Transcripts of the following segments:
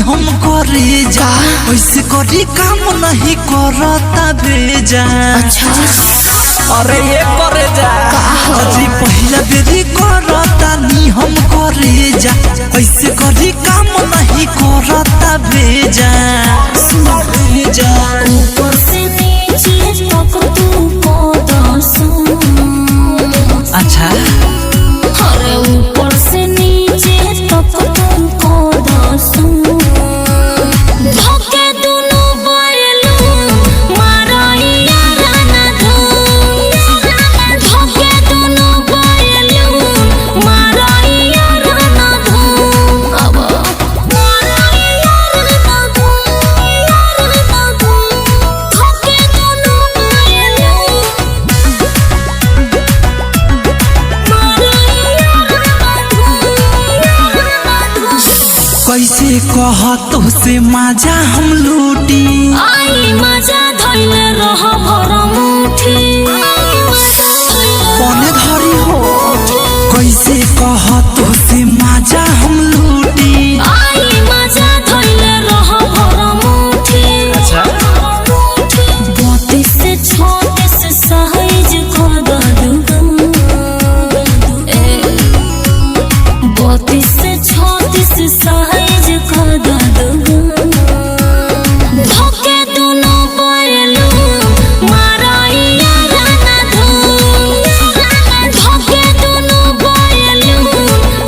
हम करे जा वैसे करी काम नहीं करता भेजा। अरे ये करे जा अजी पहला बेरी करता नी हम करे जा वैसे करी काम नहीं करता भेजा। ऊपर से नीचे तक तू अच्छा अरे ऊपर से नीचे तक तुमको दसू धोके दोनों बैलून माराइया राना धूम धोके दोनों बैलून माराइया राना धूम अब माराइया राना धूम धोके दोनों बैलून कैसे कहतो से मजा हम लूटी आई मजा धइले रह भर मुठी कौने धरी हो कैसे कहतो से मजा हम लूटी आई मजा धइले रह भर मुठी 32 से 36 साइज कर दू 32 से 36 साइज कर दू धोके दोनों बैलून माराइया राना धूम धोके दोनों बैलून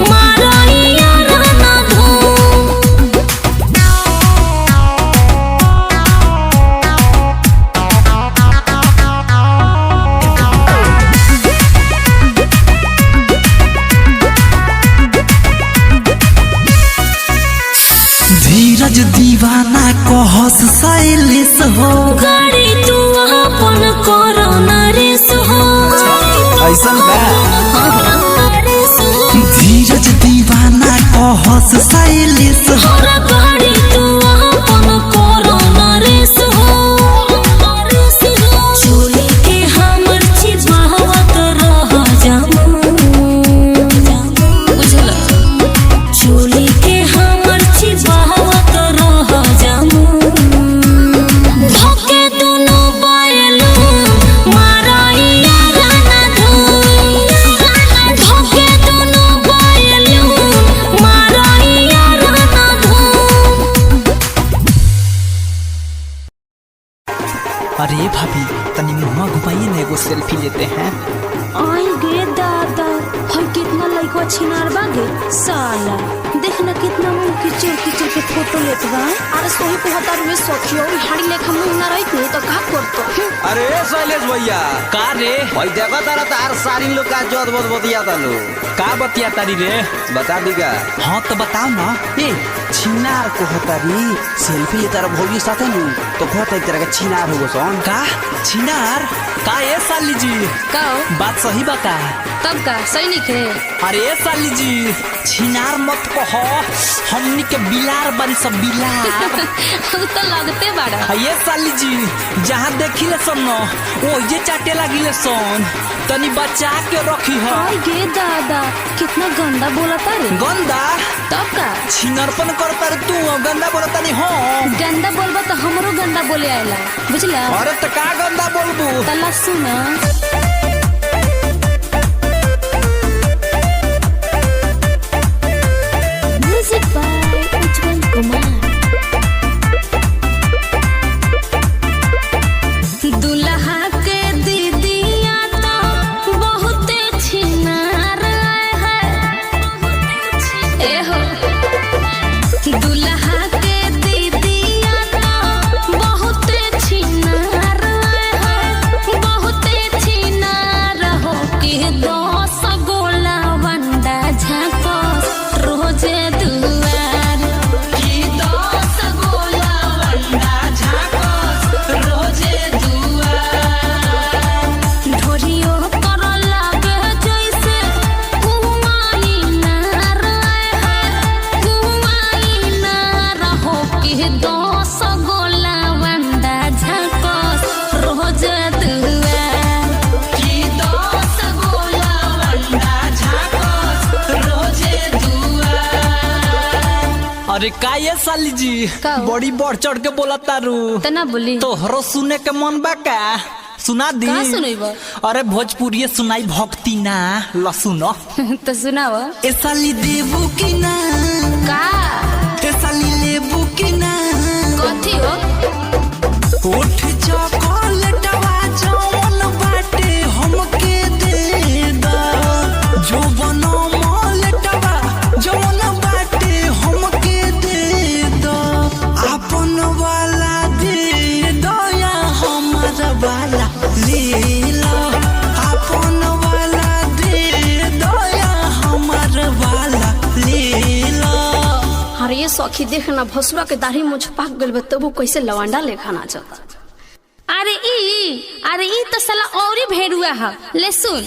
माराइया राना धूम। धीरज दीवाना कहस साइलेस हो गाड़ी तू अपन कोरोना रेस हो ऐसन धीरज दीवाना कहस साइलेस हो गाड़ी तू अपन कोरोना रेस हो चोली के हमर चिबावत रह जामू बुझला चोली के हमर चिबावत रह जामू धोके दोनों बैलून माराइया राना धूम धोके दोनों बैलून माराइया राना धूम। अरे भाभी तनी मुँह घुमाइए ना एगो सेल्फी लेते हैं। आई गे दादा हई कितना लइका छिनार बागे साला देखना कितना मुंह किचर के फोटो लेत बा। अरे सोही को हतार में सखियो हाड़ी लेखा मुंह ना रहित तो का करतो। अरे शैलेश भैया का रे भाई देखो तारा तार सारी लोग का जोत बहुत बतिया तालो का बतिया तारी रे बता दी का। हाँ तो बताओ ना ए छिनार को हतारी सेल्फी ले तारा भोगी साथे नु तो कहता एक तरह का छिनार होगो सन का छिनार का ये साली जी का बात सही बता तब का सैनिक है। अरे साली जी छिनार मत कहो हमनी के बिलार बनी सब बिलार तो लगते बाड़ा ये साली जी जहाँ देखी ले सन वो ये चाटे लगी ले सन तनी बचा के रखी है। आई गे दादा कितना गंदा बोलता रे गंदा तब का छिनरपन करता रे तू गंदा बोलता नहीं हो गंदा बोलबा तो हमरो गंदा बोले आएला बुझला। अरे तो का गंदा बोलबू तला सुना म्यूजिक बाय उज्जवल कुमार। दुल्हा के दीदिया तो बहुते छिनार है एहो दुल्हा के दीदिया तो बहुते छिनार है बहुते छिनार अरे का ये साली जी का हो? बड़ी बढ़ चढ़ के बोला तारू तना बोली तोहरो सुने के मन बा का सुना दी का सुनैबो? अरे भोजपुरी सुनाई भक्ति ना ल सुनो तो सुनाओ। ए साली देबू की ना का ए साली लेबू की ना कथी हो? उठ चॉकलेटवा जौन बाटे हमके दे दा जो बनो मॉलेटवा जौन बाटे हमके दे दा अपन वाला दे दो या हमारा वाला ले लो अपन वाला दे दो या हमारा वाला ले लो। अरे ये सखी देखना भसुरा के दाढ़ी मुझ पाक गइल बा तबो कैसे लवांडा लेखा नाचता। अरे ई तो साला औरी भेड़ुआ है। ले सुन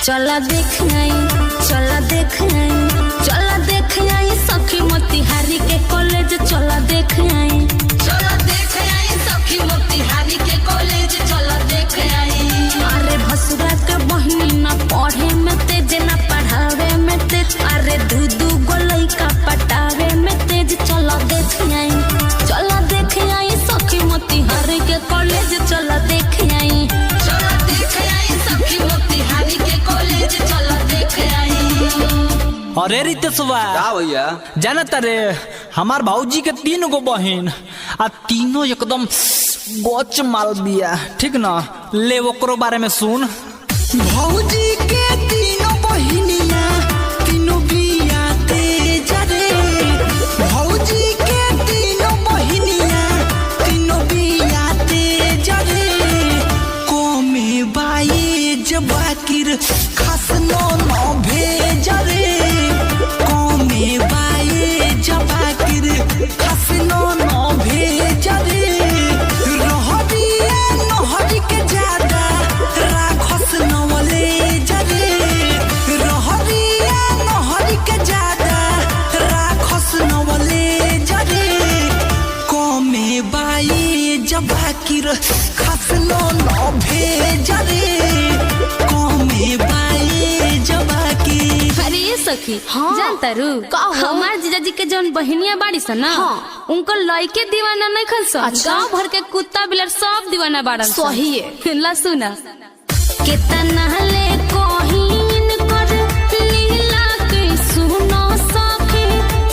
चला देख आई सखी मोतिहारी के कॉलेज चला देख आई सखी मोतिहारी के कॉलेज चला देख आई। अरे भसुरा के बहिनी ना पढ़े में तेज ना पढ़ावे में तेज अरे दू गो लइका पटावे में तेज चला देख आई सखी मोतिहारी के कॉलेज चला देख आई सखी मोतिहारी के कॉलेज चला देख आई। अरे रितेशवा का भैया जाना तारे हमार भाऊजी के 3 गो बहन आ तीनों एकदम गोच माल बिया ठीक ना ले ओकरो बारे में सुन। भाऊजी के 3 बहनिया तीनों बिया तेज रे भाऊजी के 3 बहनिया तीनों बिया तेज रे कोमे बाई जबाकिर खास नो भेज रे कोमे बाई जबाकिर खास नो भेज रे रहरिया नहरी के ज्यादा राखस नवले जरे रहरिया नहरी के ज्यादा राखस नवले जरे कोमे बाई जबाकिर खास नो भेज रे कोमे बाई जबाकिर। अरे ये सखी हाँ जानता रू हमार जीजाजी के जौन बहनिया बाड़ी सन ना हाँ। उनको लइके दीवाना नहीं खन सन अच्छा। गाँव भर के कुत्ता बिलार सब दीवाना बाड़न सही है। ला सुना कितना ले कोहिन कर लीला के सुनो सखी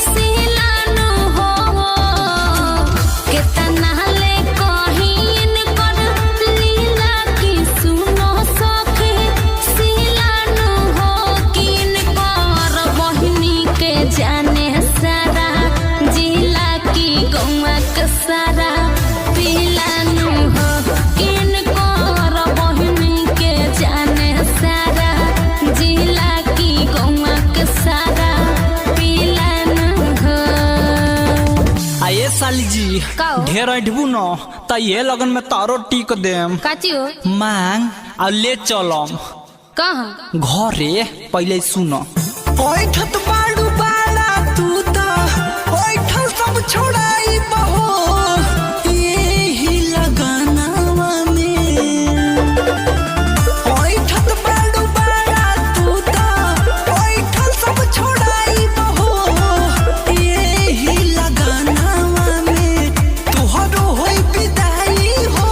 सिलानो हो कितना ले कोहिन कर लीला के सुनो सखी सिलानो हो किन कर बहिनी के जाने सारा जिला की गौवा के सारा पिलानो हो किन कर बहिनी के जाने सारा जिला की गौवा के सारा पिलानो हो। आ ये साली जी का हो? ढेर अठबू न त ये लगन में तारो टीक देम काची हो मांग आ ले चलम कहाँ घरे पहले सुन ओठत बाड़ू बाड़ा तू त ओठ सब छोड़ाई बहो यही लगानावा में ओठत बाड़ू बाड़ा तू त ओठ सब छोड़ाई बहो यही लगानावा में तोहरो होई विदाई हो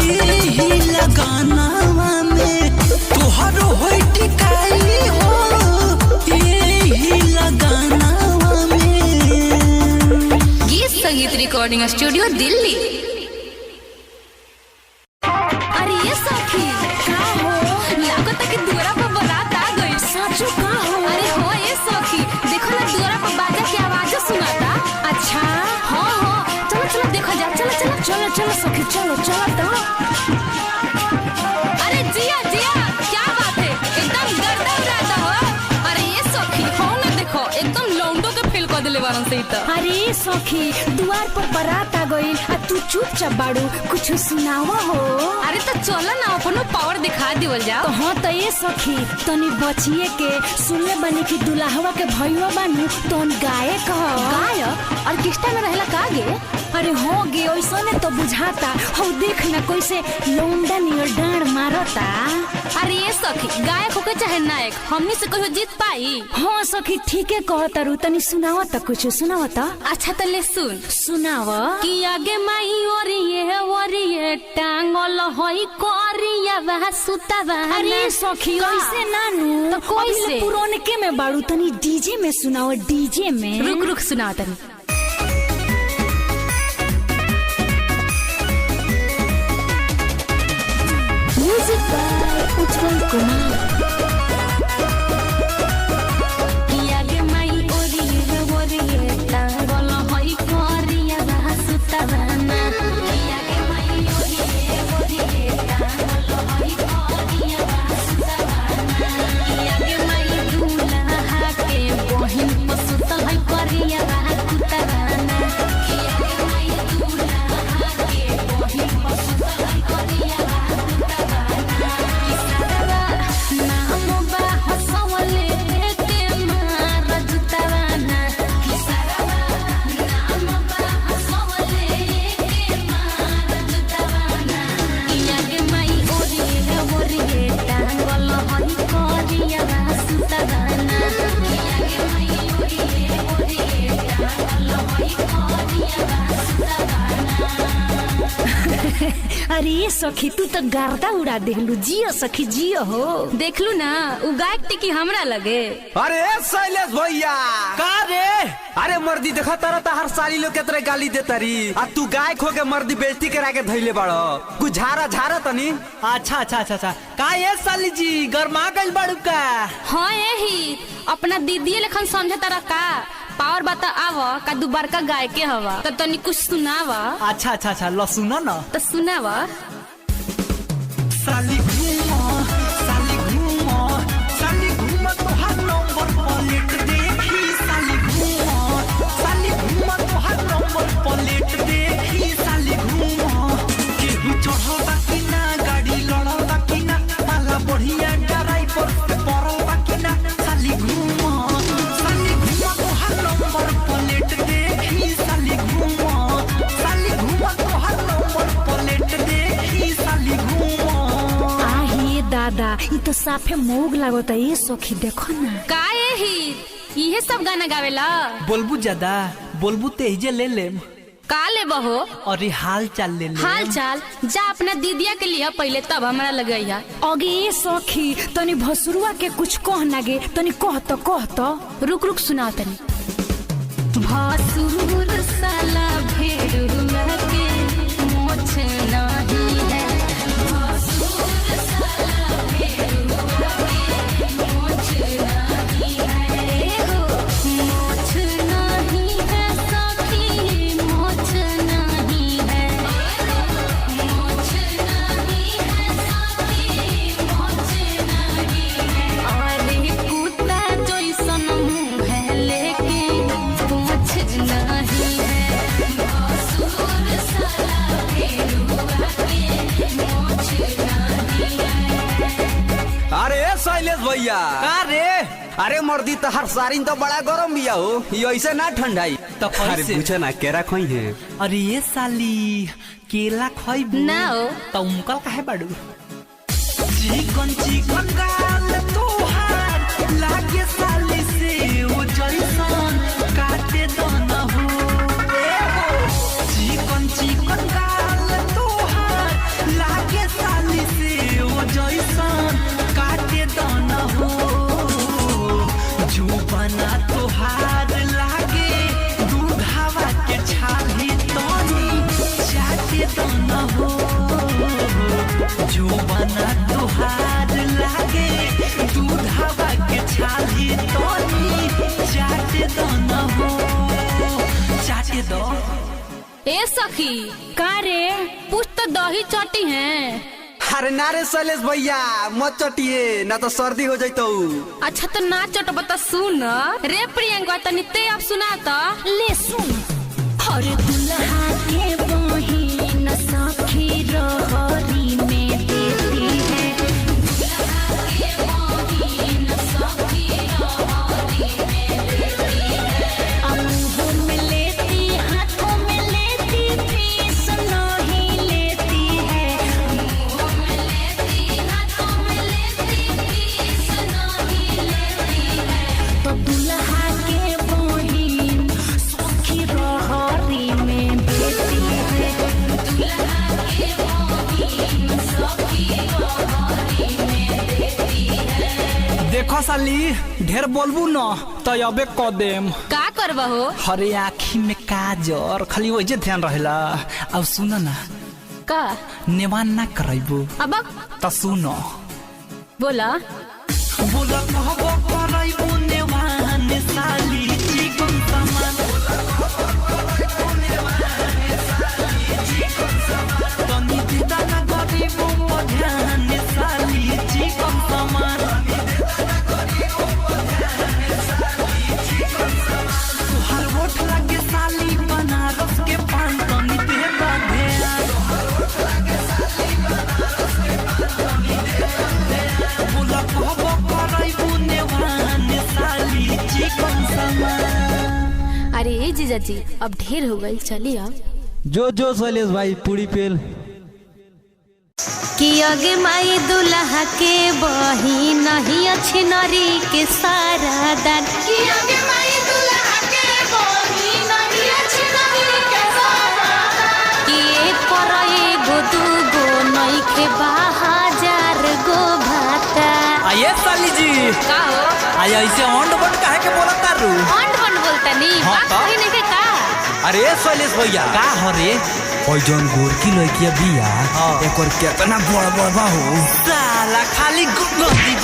यही लगानावा में तोहरो होई टिकाई हो यही लगानावा में। गीत संगीत रिकॉर्डिंग स्टूडियो दिल्ली। अरे ये सखी का हो लागत कि दुआरा पर बारात आ गई साचो का हो। अरे हो ये सखी देखो ना दुआरा पर बाजा की आवाज सुनाता। अच्छा हाँ चलो देखो जा चलो सखी चलो तो। अरे जिया क्या बात है एकदम गर्दा उड़ाता हो। अरे ये सखी हो ना देखो एकदम लौंडो के फेल कर दिले बारन से त। अरे सखी दुआर पर बारात आ गई तू चुपचाप बाड़ू कुछ सुनावा हो। अरे तो चलो ना अपनो पावर दिखा दिवल जाओ। तो हाँ तो ये सखी तनी बचिए के सुनले बनी कि दुल्हवा के भइयो बानू तोन गायक ह। गायक ऑर्केस्ट्रा में रहला का गे? अरे हो गे ऐसा ने तो बुझाता हो, देख ना कैसे लौंडा नियर डांड मारता। अरे ये सखी गायक होके चाहे नायक हमनी से कहियो जीत पाई? हाँ सखी ठीके कहता रू, तनी सुनावा त कुछ सुनावा त। अच्छा तो ले सुन सुनावा कि आगे माई ओरिए टांगल होई करिया बा सुतावा। अरे सखी ऐसे नानू तो कैसे? पुराने के में बाड़ू, तनी डीजे में सुनावा, डीजे में। रुक सुनाओ तनी। म्यूजिक बाय उज्जवल कुमार। आगे माई ओरिए टांगल होई करिया बा सुतावा। आगे माई ओरिए टांगल होई करिया बा सुतावा। आगे माई दूल्हा के बहिन को सुतल है करिया बा सुतावा। आगे माई दूल्हा के बहिन को सुतल है करिया बा अरे ये सखी तू तो गर्दा उड़ा देलू, जियो सखी जियो हो। देखलू ना उ गायक टिकी हमरा लगे। अरे शैलेश भैया का रे? अरे मर्दी देखा तारा हर साली लोग के तरह गाली देता री, आ तू गायक हो के मर्दी बेइज्जती करा के धइले बाड़ो। कुछ झारा तनी। अच्छा का ये साली जी गरमा गइल बाड़ू का? हाँ यही अपना दीदी लेखन समझे तारा का पावर बता आव का दू बड़का गाय के हवा तो तनी कुछ सुनावा। अच्छा लो सुनो ना। तो सुनावा। साली घूमा तोहार नंबर प्लेट देखी। साली घूमा तोहार नंबर प्लेट देखी। साली घूमा केहू चढ़ल बा कि ना, गाड़ी लड़ल बा कि ना, माला बढ़िया ड्राइवर से पड़ल बा कि ना। साली घूमा तोहार नंबर प्लेट देखी। साली घूमा तोहार नंबर प्लेट देखी। साली घूमा आहे दादा ये तो साफे मोग लागता। ये सखी देखो ना का यही इहे सब गाना गावेला? बोलबू ज्यादा बोलबू तेजे ले ले। का ले बहो? अरे हाल चाल ले ले। हाल चाल जा अपना दीदिया के लिए पहले तब हमरा लगैया। अगे ये सखी तनी भसुरुआ के कुछ कह नागे, तनी कह तो। रुक सुनाओ तनी। भसुर साला भेड़ुआ के मोछ नहीं है। भसुर साला भेड़ुआ के मोछ नहीं है। मोछ नहीं है सखी, मोछ नहीं है। मोछ नहीं है सखी, मोछ नहीं है। अरे कुत्ता जैसन मुँह है लेकिन पूछ नहीं है। भसुर साला भेड़ुआ के मोछ नहीं है। अरे शैलेश भैया का रे? अरे मर्दी तो हर सारिन तो बड़ा गरम बिया हो, ये ऐसे ना ठंडाई। तो अरे कैसे? पूछे ना केरा खोई है। अरे ये साली केला खइबू ना हो। तो उमकल काहे बाड़ू? चिकन गाल तोहार लागे साली से ओ जैसन काटे दन हो। चिकन गाल तोहार लागे साली से ओ जैसन काटे दन हो। जो बना तोहार लागे दूधावा के छाली तनी चाटे दन हो। जो बना तोहार लागे दूधावा के छाली तनी चाटे दन हो। चाटे दो। ए सखी का रे? पूछ तो दही चटी है। अरे नारे शैलेश भैया मत चटिए ना तो सर्दी हो जाइतो। अच्छा तो ना चट बता सुन रे प्रियंका तनी ते अब सुना तो ले सुन। अरे दुल्हा के बहिन सखी रहरी में देती है। अमूह में लेती साली ढेर बोलबू न तो अबे क देम। का करबा हो? हरे आँखी में काजर खाली वही ध्यान रहेला। अब सुन ना का नेवान ना करबू अब तो सुन बोला बोला कहबो करबू नेवान साली चिकन सामान तनी दिता ना गरीबो ध्यान साली चिकन सामान तुहार होठ लागे साली बनारस के पान तनी देता ध्यान बोला कहबो करबू नेवान साली चिकन सामान। अरे ए जीजा जी अब ढेर हो गई चलिए अब। जो जो शैलेश भाई पूरी पेल कि आगे माई दुल्हा के बही नहीं अच्छी नरी के सारा दान कि आगे माई दुल्हा के बही नहीं अच्छी नरी के सारा दान कि एक पर एगो दूगो नहीं के 1000 गो भाता। आये साली जी का हो? आया ऐसे ऑन बन काहे के बोला तारू? ऑन बन बोलता नहीं हाँ बात तो? कोई नहीं के का? अरे शैलेश भैया का हरे ओइ जौन गोरकी लड़किया बिया एकर केतना बड़ बा हो। साला खाली गंदी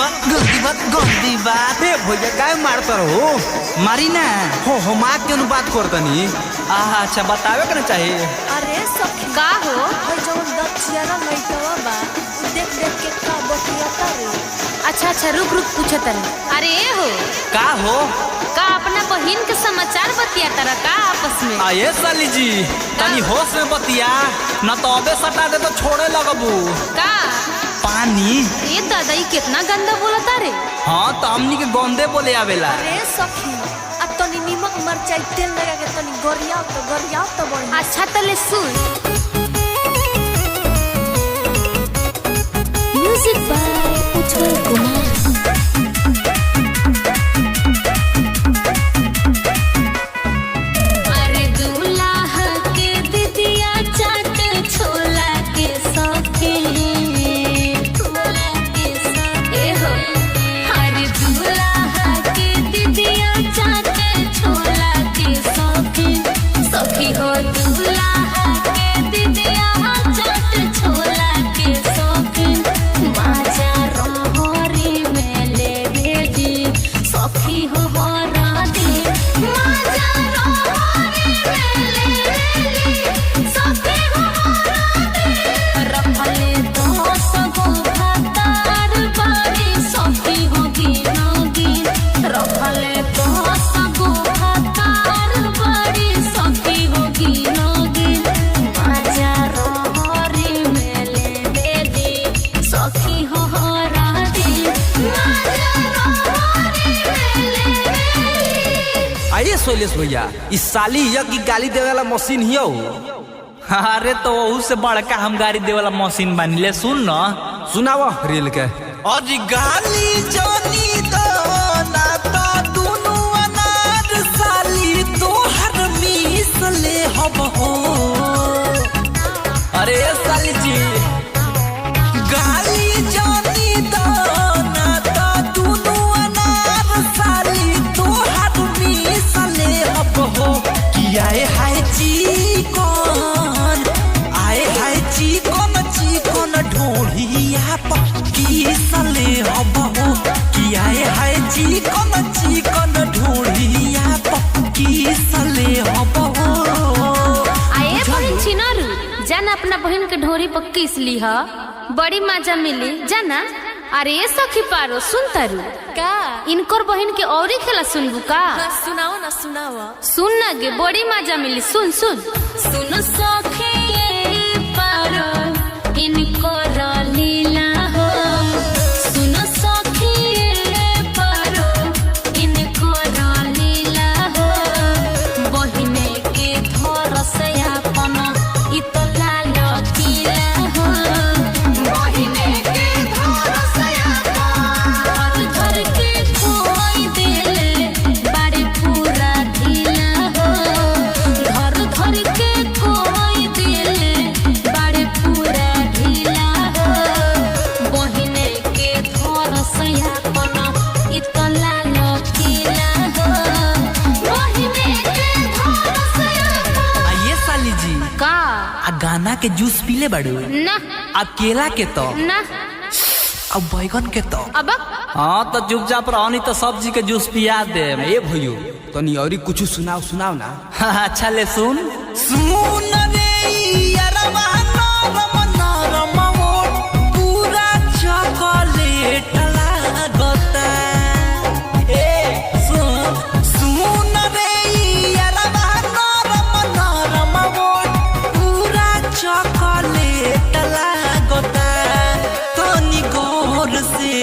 बात ए भैया काय मारता रहो मारी ना हो मार के बात करतनी। अच्छा बतावे के ना चाहिए। अरे सखी का हो? भाई जौन दक्षिणा लइटवा बा देख देख के का बतियाता रे। अच्छा रुक पूछत रहे। अरे ए हो का हो का अपना बहिन के समाचार बतिया तारा का आपस में? आये साली जी तनी होश में बतिया न तो अबे सटा दे तो छोड़े लगबू। का पानी ये दादा ये कितना गंदा बोलता रे। हाँ तो हमनी के गंदे बोले आवेला। अरे सखी आ तनी नीमक मरचाई तेल लगा के तनी गरियाव तो बढ़िया। अच्छा तले सुन म्यूजिक बाय उज्जवल कुमार। अरे दूल्हा के दिदिया चाट छोला के सखे छोला के सखे हो। अरे दूल्हा के दिदिया चाट छोला के सखे सखी हो। दूल्हा के दिदिया चाट छोला के सखे माजा रोहरी में ले बेदी सखी हो राधे माजा रोहरी में ले बेदी सखी हो राधे रखले 10 गो भातार बारी सखी हो गिनोगी रखले 10 गो भातार बारी सखी हो गिनोगी माजा रोहरी में ले बेदी सखी हो राधे माजा रोहरी में ले बेदी। आइए शैलेश भैया इस साली की गाली देवे वाला मशीन ही हो। अरे तो वहू से बड़का हम गाड़ी दे वाला मशीन बानी ले सुन न सुनावा रेल के और गाली जानी दो ना तो दुनु अनार साली तोहर मीस ले हब हो। अरे साली जी गाली जानी दो ना तो दुनु अनार साली तोहर मीस ले हब हो। कि आए हाय चिकन ढोढ़िया पक्की सले हब हो। कि आए हाय चिकन ढोढ़िया पक्की सले हब हो। आए बहन छिनारू जाना अपना बहन के ढोरी पर किस ली ह बड़ी मजा मिली जाना। अरे ये सखी पारो सुन तारू का इनकर बहन के औरी खेला सुनबू का? सुनाओ ना सुनाओ। सुन ना गे बड़ी मजा मिली सुन सुन सुन सखी ये पारो इनकर लीला हो। सुन सखी ये पारो इनकर लीला हो। बहिने के धर से अपन इतला लकीला हो। बहिने के धर से अपन धर के खोई देले बाड़ी पूरा ढीला हो। धर के के जूस पीले बाड़ू? ना। अब केला के तो ना। अब बैगन के तो अब हाँ तो चुपचाप रहो नहीं तो सब्जी के जूस पिया दे ए भैयो तनी और कुछ सुनाओ सुनाओ ना। अच्छा ले सुन रे यारवा नरम नरम ओठ पूरा चॉकलेट लागता। सुन रे यारवा नरम नरम ओठ पूरा चॉकलेट लागता। तनी गौर से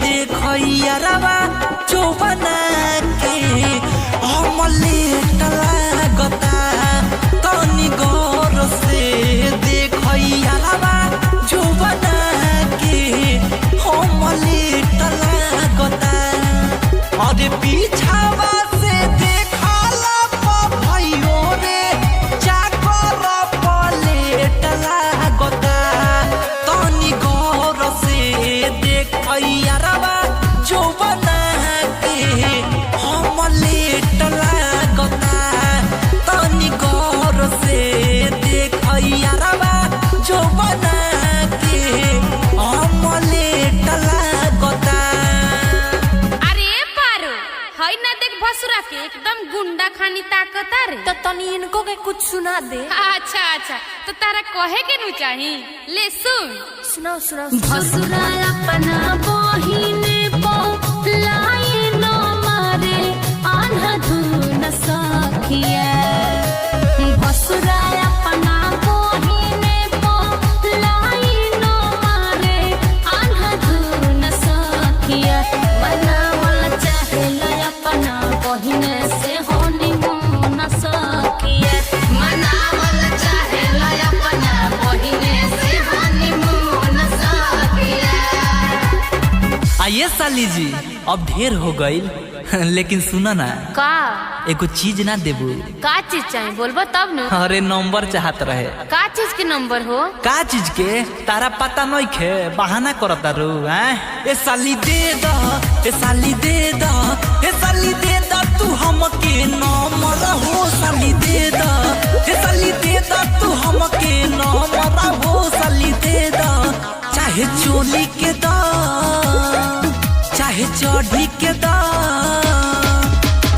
देखो यारवा चौबना के ऑमलेट लागता। तनी गौर से देखो यारवा चौबना के ऑमलेट लागता। अरे पीछावा से देखला भाइयों रे चाकर प्लेट लागता। तनी गौर से देखो यारवा चौबना के ऑमलेट लागता। तनी गौर से देखो यारवा चौबना के ऑमलेट लागता। अरे पारो हई ना देख भसुरा के एकदम गुंडा खानी ताकत रे। तो तनी इनको के कुछ सुना दे। अच्छा अच्छा तो तारा कहे के नु चाही ले सुन। सुनाओ सुनाओ। भसुरा अपना बहिने पो लाई न मारे आन्हधुन सखिया। भसुरा अपना बहिने पो लाई न मारे आन्हधुन सखिया। बनावल चाहेल अपना बहिने से हनीमून सखिया। मनावल चाहेल अपना बहिने से हनीमून सखिया। आइए साली जी अब ढेर हो गईल लेकिन सुना ना का एगो चीज ना देबू? का चीज चाहिए बोलबो तब न। अरे नंबर चाहत रहे। का चीज के नंबर हो? का चीज के तारा पता नहीं खे बहाना करता रू हैं? ए साली दे द ए साली दे द ए साली दे द तू हमके नंबर हो। साली दे द ए साली दे द तू हमके नंबर हो। साली दे द चाहे चोली के द चाहे चढ़ी के द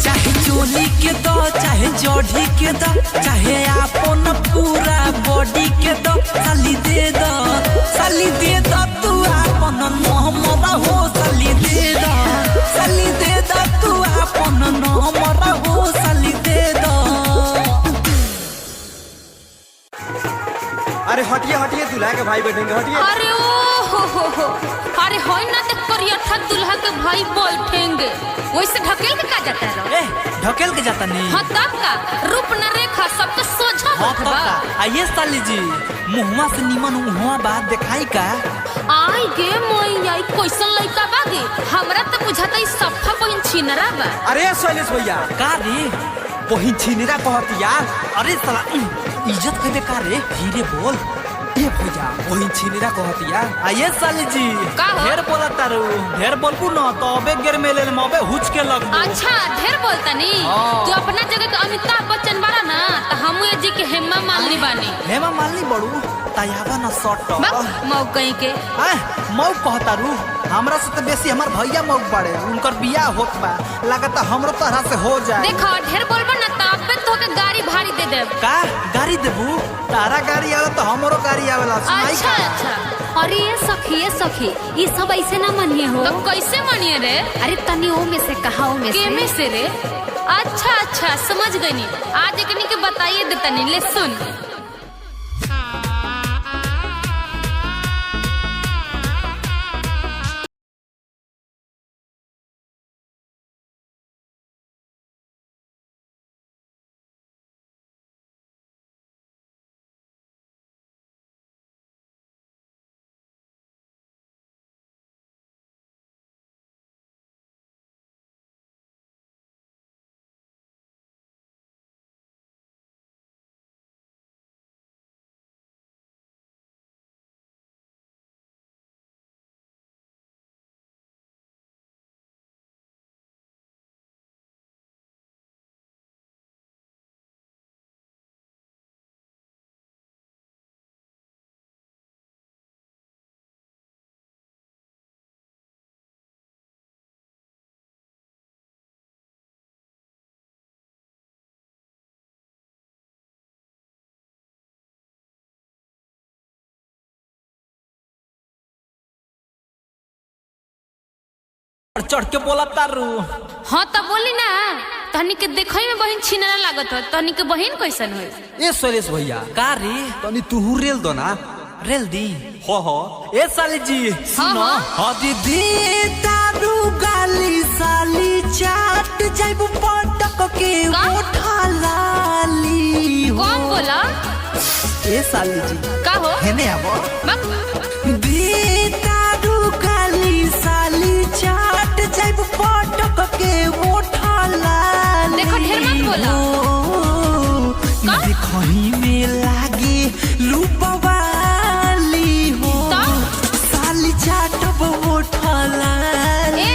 चाहे चोली के दो चाहे चढ़ी के दो चाहे अपन पूरा बॉडी के दो। साली दे दो साली दे दो तू अपन नंबर हो। साली दे दो साली दे दो तू अपन नंबर हो। साली दे दो। अरे हटिए हटिए दूल्हा के भाई बैठेंगे हटिए। अरे ओ हो अरे होई ना देख करियठा दुल्हा के भाई बैठेंगे वैसे ढकेल के का जाता है? ढकेल के जाता नहीं। हाँ तब का रूप न रेखा सबके सोझा बा। आइए साली जी मुहवा से निमन मुहवा बात दिखाई का। आई गे मोई आई कैसन लइका बागे हमरा तो बुझाता ई सफा बहिन छिनरा बा। अरे शैलेश भैया का रे वही छिनेरा कहतिया। अरे साला इज्जत के बेकार रे धीरे बोल। ए भैया वही छिनेरा कहतिया। आइए साली जी का हो? ढेर बोला तारू ढेर बोलबू न तो अबे गिर में ले मबे हुच के लग। अच्छा ढेर बोलता नी। हाँ। तू अपना जगह के अमिताभ बच्चन बारा ना तो हम ये जी के हेमा मालिनी बानी। हेमा मालिनी बड़ू तयाबा न शॉर्ट मऊ कहीं के मऊ कहता रू हमरा से तो बेसी हमार भैया मऊ बड़े उनकर बियाह होत बा लगता हमरो तरह से हो जाए। देखो ढेर बोलबो ना तब तो के गाड़ी भारी दे देब। का गाड़ी देबू? तारा गाड़ी आवे तो हमरो गाड़ी आवेला सुनाई अच्छा का? अच्छा अरे ये सखी ये सब ऐसे ना मानिए हो। तो कैसे मानिए रे? अरे तनी ओ में से कहा ओ में के से। में से रे? अच्छा अच्छा समझ गई। आज एकनी के बताइए दे तनी ले सुन। चढ़ के बोला तारू। हाँ तो बोली ना, तहनी के देखई में बहन छिनरा लागत हो, तहनी के बहन कैसन हो? ए सुरेश भैया का रे तनी तू रेल दो ना। रेल दी हो ए साली जी सुनो हाँ दीदी तारू गाली साली चाट जाइब पटक के का? उठा लाली हो। कौन बोला? ए साली जी का हो? हेने आबो बक दी तारू गाली साली चाट जाइब पटक के उठा लाली देखो ढेर मत बोला। का? देखही में लागे लूपवाली हो तो? साली चाटब उठा लाली ए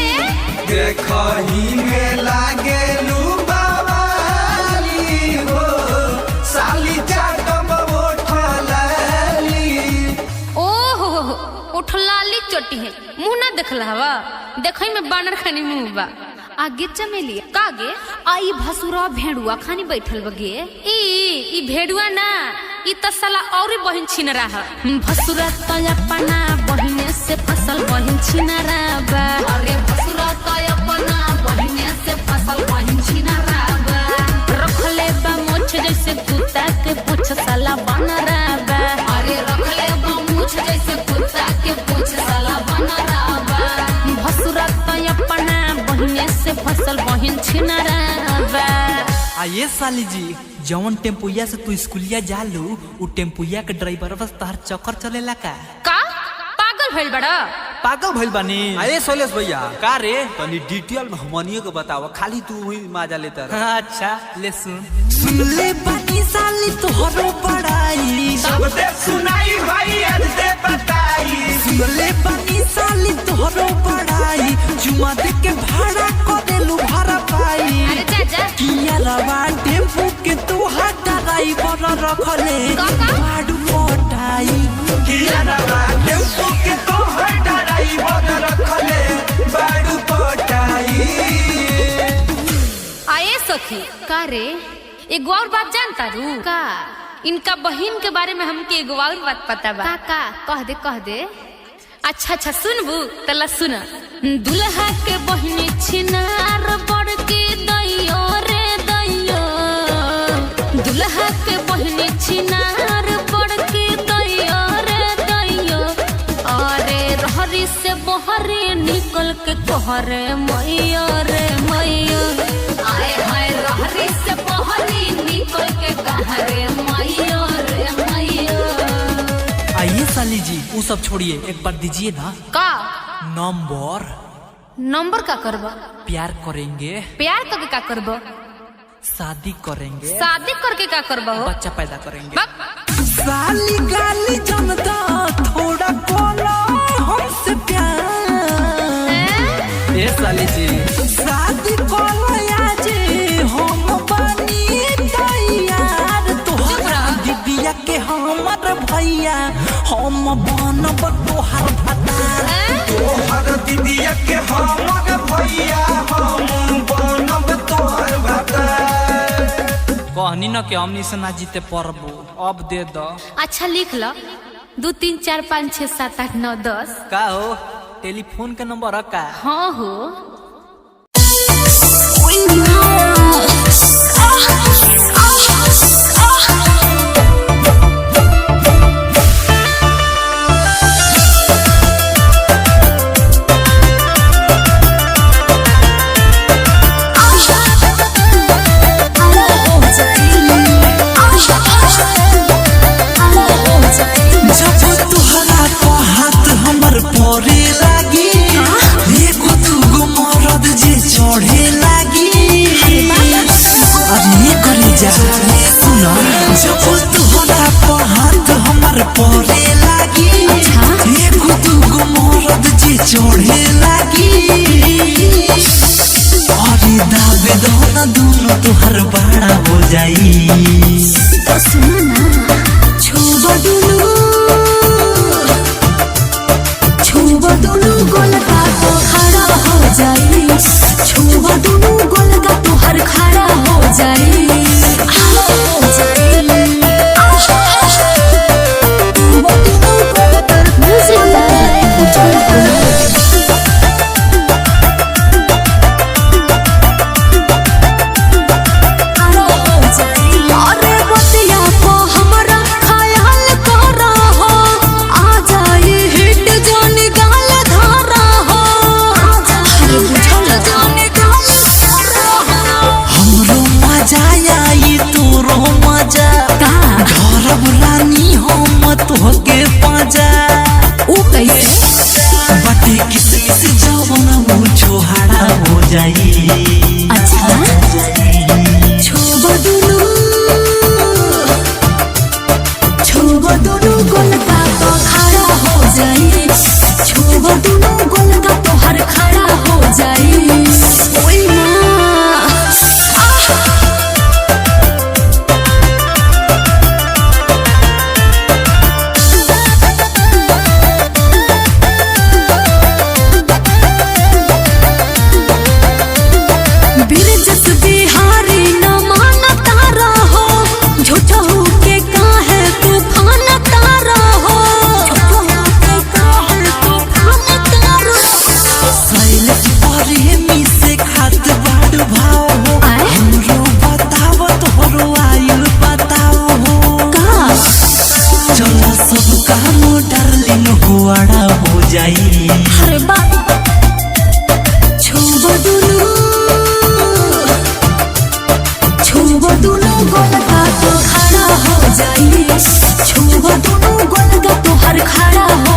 देखही में लागे लूबावाली हो साली चाटब उठलाली। ओ हो उठलाली चोटी है, मुंह ना देखला हवा, देखई में बानर खानी मुंह बा। आगे चमेली कागे आई भसुरा भेड़ुआ खानी बैठल बगे। ई भेड़ुआ ना, ई त साला औरी बहिन छिनरा ह। भसुरा त अपना बहिने से फसल बहिन छिनरा बा। अरे भसुरा त अपना बहिने से फसल बहिन छिनरा बा। रखले बा मोछ जैसे कुत्ता के पूछ साला बनरा बा। अरे रखले बा मोछ जैसे कुत्ता के पूछ साला बनरा बा। भसुरा त अपना बहिने से फसल बहिन छिनरा बा। आ ये साली जी जवन टेम्पुया से तू स्कूलिया जालू उ टेम्पुया के ड्राइवर बस तार चक्कर चलेला का? पागल भइल बड़ा? पागल भइल बानी। अरे सुरेश भैया का रे तनी डिटेल में हमनियो को बताओ, खाली तू ही मजा लेता रह। अच्छा ले सुन ले बानी साली तोहरो पढ़ाई सबसे सुनाई भाई आज से बताई। ले बानी साली तोहरो पढ़ाई जुमा दे के भाड़ा को देलू भाड़ा पाई। अरे जा जा किया रवा टेम्पू के तू हाथ ड्राइवर रखले का? भाड़ू मोटाई किया रवा टेम्पू के तो हर ड्राइवर रखले बाड़ू पटाई। आए सखी का रे एगो और बात जानता रू का? इनका बहिन के बारे में हमके एगो और बात पता बा। का कह दे। अच्छा सुनबू तला सुन। दुल्हा के बहिनी छिनार बड़ के दैयो रे दैयो। दुल्हा के बहिनी छिनार बड़ के दैयो रे दैयो। अरे रहरी से बहरे निकल के कहरे मैया रे मैया। आए हाय रहरी से बहरी निकल के कहरे मैया रे मैया। आइए साली जी वो सब छोड़िए एक बार दीजिए ना का नंबर का करबा? प्यार करेंगे प्यार करके का करबा? शादी करेंगे शादी करके का करबा हो? बच्चा पैदा करेंगे। बक साली गाली जनता थोड़ा कोला हमसे प्यार। ए साली जी शादी कोला जे हम बनी तैयार तोहरा दीदिया के हमर भैया हम बनब तोहर भतार। तोहर दीदिया के हमर भैया हम बनब तोहर भतार। कहनी न के हमनी से ना जीते परबो अब दे दो। अच्छा लिख लो 2 3 4 5 6 7 8 9 10। का हो टेलीफोन के नंबर है का? हाँ हो चढ़े लागी अरे दावे दोना दोनों तुहर बड़ा हो जाई। तो सुनो ना छुबा दुनु गोलका तो खड़ा हो जाई। छुबा दुनु गोलका तो हर खड़ा हो जाई। म्यूजिक जाई। अच्छा छुब दुनु गोलका तो खड़ा हो जाई। छुब दुनु गोलका तो हर खड़ा हो जाई। ओई माँ बिरजस बिहारी न मानता रहो। झूठा हो के काहे तूफान तारा हो। साइलेंस प्रेमी से खात बाड़ भाव हो। हमरो बताओ तोहरो आयु बताओ हो। चलो सब काम डार्लिंग हुआड़ा हो जाई। अरे बाप छुब दुनु गोलका तो खड़ा हो जाई। छुब दुनु गोलका तो हर खड़ा हो